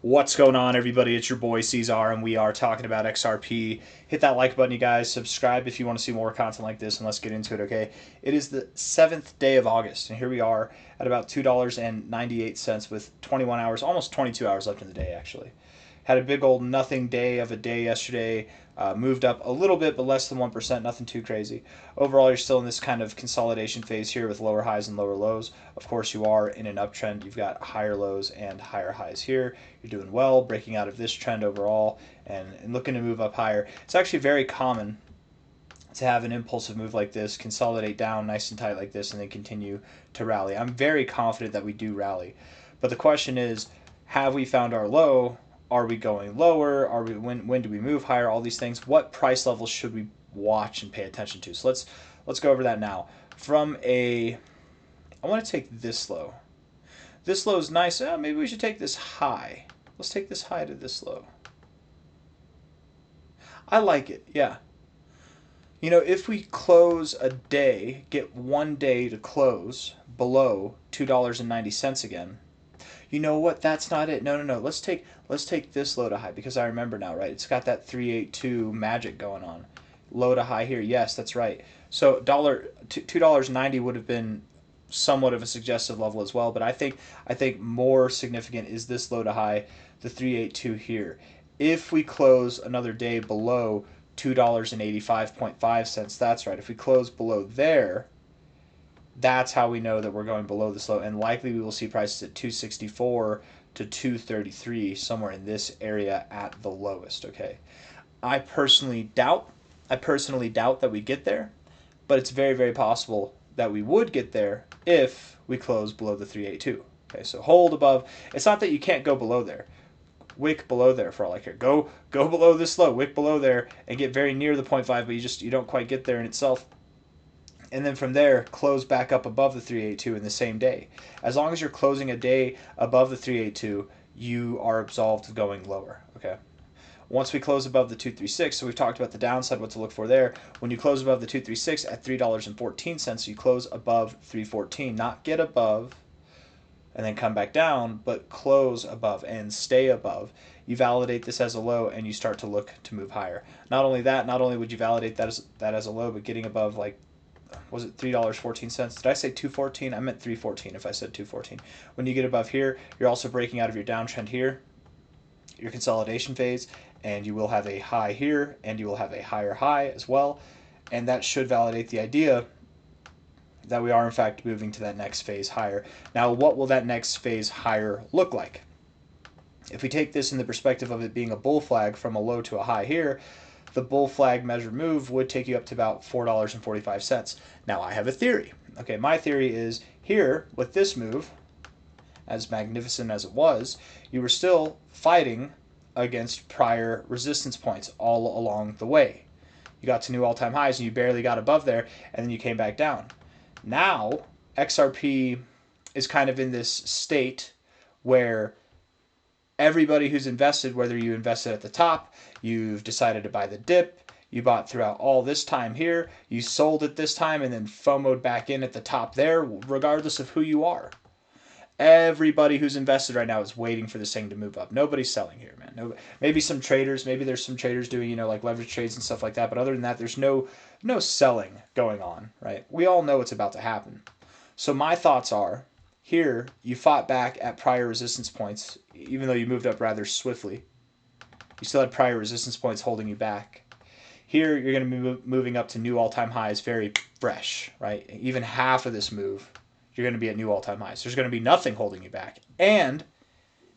What's going on, everybody? It's your boy C-Zar, and we are talking about XRP. Hit that like button, you guys. Subscribe if you want to see more content like this, and let's get into it, okay? It is the 7th day of August, and here we are at about $2.98 with 21 hours, almost 22 hours left in the day, actually. Had a big old nothing day of a day yesterday. Moved up a little bit, but less than 1%, nothing too crazy. Overall, you're still in this kind of consolidation phase here with lower highs and lower lows. Of course, you are in an uptrend. You've got higher lows and higher highs here. You're doing well, breaking out of this trend overall and looking to move up higher. It's actually very common to have an impulsive move like this, consolidate down nice and tight like this, and then continue to rally. I'm very confident that we do rally. But the question is, have we found our low? Are we going lower? Are we when do we move higher? All these things. What price levels should we watch and pay attention to? So let's go over that now. I want to take this low. This low is nice. Maybe we should take this high. Let's take this high to this low. I like it. Yeah. You know, if we close a day, get one day to close below $2.90 again. You know what? That's not it. No. Let's take this low to high because I remember now, right? It's got that 382 magic going on. Low to high here. Yes, that's right. So $2.90 would have been somewhat of a suggestive level as well, but I think more significant is this low to high, the 382 here. If we close another day below $2.85.5, that's right. If we close below there, that's how we know that we're going below this low, and likely we will see prices at 264 to 233, somewhere in this area at the lowest. Okay, I personally doubt that we get there, but it's very, very possible that we would get there if we close below the 382. Okay, so hold above. It's not that you can't go below there. Wick below there for all I care. Go below this low, wick below there, and get very near the 0.5, but you don't quite get there in itself. And then from there, close back up above the 382 in the same day. As long as you're closing a day above the 382, you are absolved of going lower. Okay. Once we close above the 236, so we've talked about the downside, what to look for there. When you close above the 236 at $3.14, you close above 314, not get above and then come back down, but close above and stay above. You validate this as a low and you start to look to move higher. Not only would you validate that as a low, but getting above, like, was it $3.14? Did I say 214? I meant 314 if I said 214. When you get above here, you're also breaking out of your downtrend here, your consolidation phase, and you will have a high here, and you will have a higher high as well, and that should validate the idea that we are in fact moving to that next phase higher. Now, what will that next phase higher look like? If we take this in the perspective of it being a bull flag from a low to a high here, the bull flag measured move would take you up to about $4.45. Now, I have a theory. Okay, my theory is here with this move, as magnificent as it was, you were still fighting against prior resistance points all along the way. You got to new all-time highs and you barely got above there, and then you came back down. Now, XRP is kind of in this state where everybody who's invested, whether you invested at the top, you've decided to buy the dip, you bought throughout all this time here, you sold at this time and then FOMO'd back in at the top there, regardless of who you are. Everybody who's invested right now is waiting for this thing to move up. Nobody's selling here, man. No, maybe some traders, maybe there's some traders doing, like leverage trades and stuff like that, but other than that, there's no selling going on, right? We all know it's about to happen. So my thoughts are, here, you fought back at prior resistance points, even though you moved up rather swiftly. You still had prior resistance points holding you back. Here, you're going to be moving up to new all-time highs very fresh, right? Even half of this move, you're going to be at new all-time highs. There's going to be nothing holding you back. And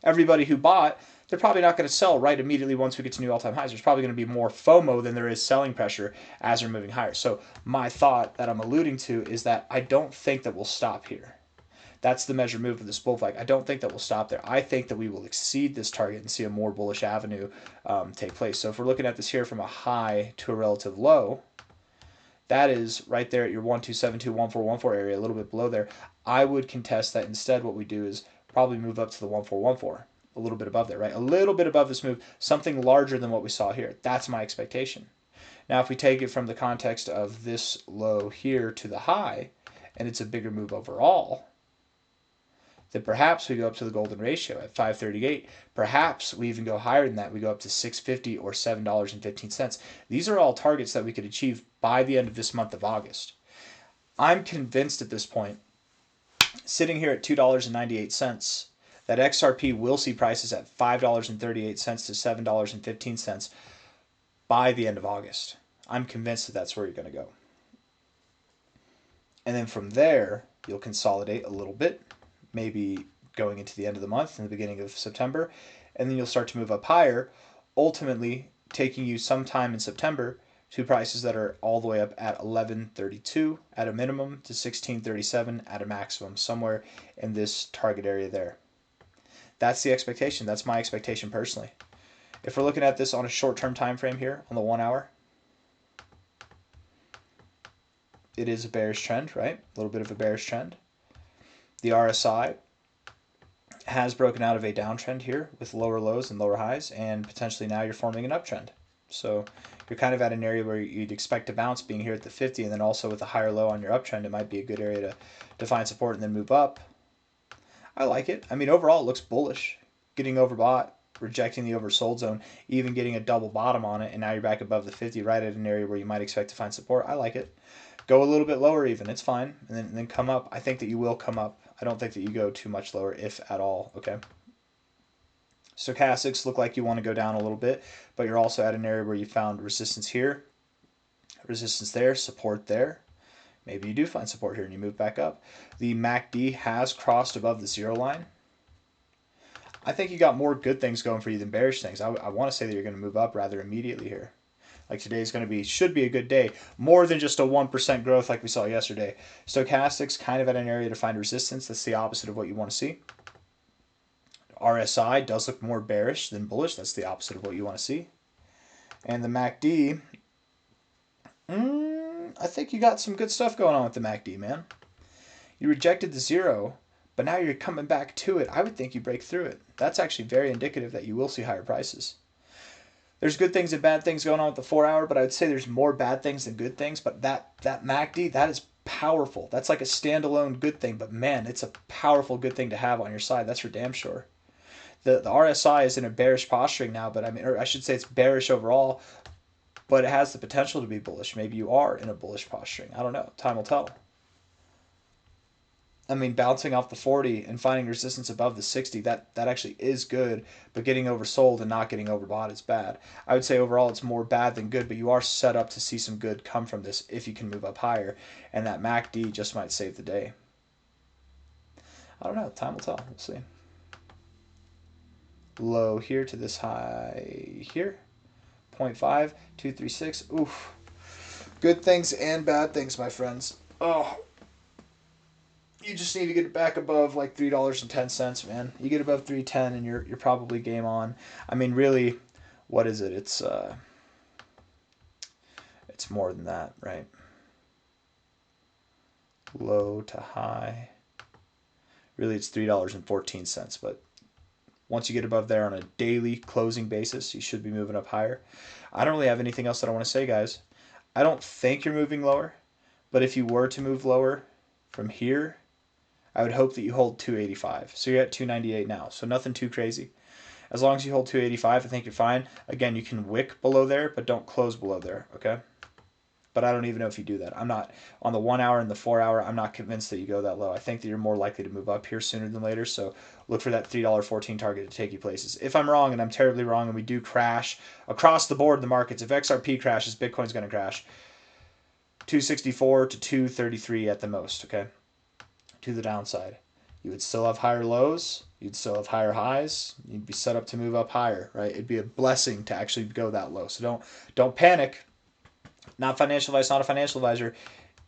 everybody who bought, they're probably not going to sell right immediately once we get to new all-time highs. There's probably going to be more FOMO than there is selling pressure as we're moving higher. So my thought that I'm alluding to is that I don't think that we'll stop here. That's the measure move of this bull flag. I don't think that we'll stop there. I think that we will exceed this target and see a more bullish avenue take place. So if we're looking at this here from a high to a relative low, that is right there at your 1272, 1414 area, a little bit below there. I would contest that instead what we do is probably move up to the 1414, a little bit above there, right? A little bit above this move, something larger than what we saw here. That's my expectation. Now, if we take it from the context of this low here to the high, and it's a bigger move overall, then perhaps we go up to the golden ratio at 538. Perhaps we even go higher than that. We go up to 650 or $7.15. These are all targets that we could achieve by the end of this month of August. I'm convinced at this point, sitting here at $2.98, that XRP will see prices at $5.38 to $7.15 by the end of August. I'm convinced that that's where you're going to go. And then from there, you'll consolidate a little bit, maybe going into the end of the month and the beginning of September, and then you'll start to move up higher, ultimately taking you sometime in September to prices that are all the way up at 11.32 at a minimum to 16.37 at a maximum, somewhere in this target area there. That's the expectation. That's my expectation personally. If we're looking at this on a short-term time frame here, on the 1 hour, it is a bearish trend, right? A little bit of a bearish trend. The RSI has broken out of a downtrend here with lower lows and lower highs, and potentially now you're forming an uptrend. So you're kind of at an area where you'd expect to bounce, being here at the 50, and then also with a higher low on your uptrend, it might be a good area to find support and then move up. I like it. I mean, overall, it looks bullish. Getting overbought, rejecting the oversold zone, even getting a double bottom on it, and now you're back above the 50, right at an area where you might expect to find support. I like it. Go a little bit lower even. It's fine. And then come up. I think that you will come up. I don't think that you go too much lower, if at all. Okay. Stochastics look like you want to go down a little bit, but you're also at an area where you found resistance here, resistance there, support there. Maybe you do find support here and you move back up. The MACD has crossed above the 0 line. I think you got more good things going for you than bearish things. I want to say that you're going to move up rather immediately here. Like today's going to be, should be a good day. More than just a 1% growth like we saw yesterday. Stochastics kind of at an area to find resistance. That's the opposite of what you want to see. RSI does look more bearish than bullish. That's the opposite of what you want to see. And the MACD, I think you got some good stuff going on with the MACD, man. You rejected the 0, but now you're coming back to it. I would think you break through it. That's actually very indicative that you will see higher prices. There's good things and bad things going on with the 4 hour, but I would say there's more bad things than good things. But that MACD, that is powerful. That's like a standalone good thing, but man, it's a powerful good thing to have on your side. That's for damn sure. The RSI is in a bearish posturing now, but I mean, or I should say it's bearish overall, but it has the potential to be bullish. Maybe you are in a bullish posturing. I don't know. Time will tell. I mean, bouncing off the 40 and finding resistance above the 60, that actually is good, but getting oversold and not getting overbought is bad. I would say overall it's more bad than good, but you are set up to see some good come from this if you can move up higher, and that MACD just might save the day. I don't know. Time will tell. We'll see. Low here to this high here. 0.5, 236. Oof. Good things and bad things, my friends. Oh. You just need to get it back above like $3.10, man. You get above 3.10 and you're probably game on. I mean, really, what is it? It's more than that, right? Low to high. Really, it's $3.14, but once you get above there on a daily closing basis, you should be moving up higher. I don't really have anything else that I want to say, guys. I don't think you're moving lower, but if you were to move lower from here, I would hope that you hold 285. So you're at 298 now, so nothing too crazy. As long as you hold 285, I think you're fine. Again, you can wick below there, but don't close below there, okay? But I don't even know if you do that. I'm not, on the 1 hour and the 4 hour, I'm not convinced that you go that low. I think that you're more likely to move up here sooner than later, so look for that $3.14 target to take you places. If I'm wrong, and I'm terribly wrong, and we do crash across the board in the markets, if XRP crashes, Bitcoin's going to crash. 264 to 233 at the most, okay? To the downside. You would still have higher lows, you'd still have higher highs, you'd be set up to move up higher, right? It'd be a blessing to actually go that low. So don't panic. Not financial advice, not a financial advisor.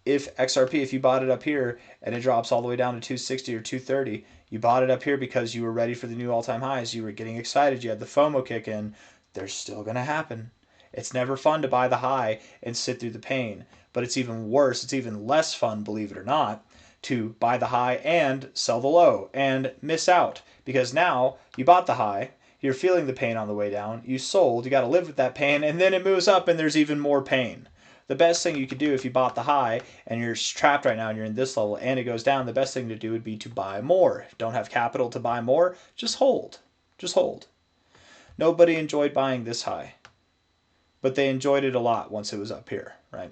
If XRP, if you bought it up here and it drops all the way down to 260 or 230, you bought it up here because you were ready for the new all-time highs. You were getting excited. You had the FOMO kick in. They're still going to happen. It's never fun to buy the high and sit through the pain. But it's even worse. It's even less fun, believe it or not, to buy the high and sell the low and miss out. Because now you bought the high, you're feeling the pain on the way down, you sold, you got to live with that pain, and then it moves up and there's even more pain. The best thing you could do if you bought the high and you're trapped right now and you're in this level and it goes down, the best thing to do would be to buy more. Don't have capital to buy more, just hold. Just hold. Nobody enjoyed buying this high, but they enjoyed it a lot once it was up here, right?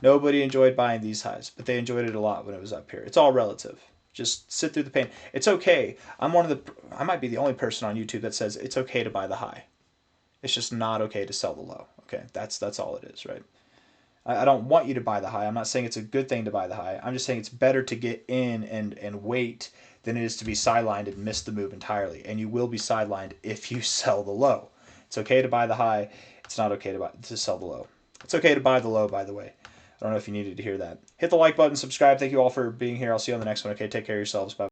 Nobody enjoyed buying these highs, but they enjoyed it a lot when it was up here. It's all relative. Just sit through the pain. It's okay. I might be the only person on YouTube that says it's okay to buy the high. It's just not okay to sell the low. Okay, that's all it is, right? I don't want you to buy the high. I'm not saying it's a good thing to buy the high. I'm just saying it's better to get in and wait than it is to be sidelined and miss the move entirely. And you will be sidelined if you sell the low. It's okay to buy the high. It's not okay to sell the low. It's okay to buy the low, by the way. I don't know if you needed to hear that. Hit the like button, subscribe. Thank you all for being here. I'll see you on the next one. Okay, take care of yourselves. Bye.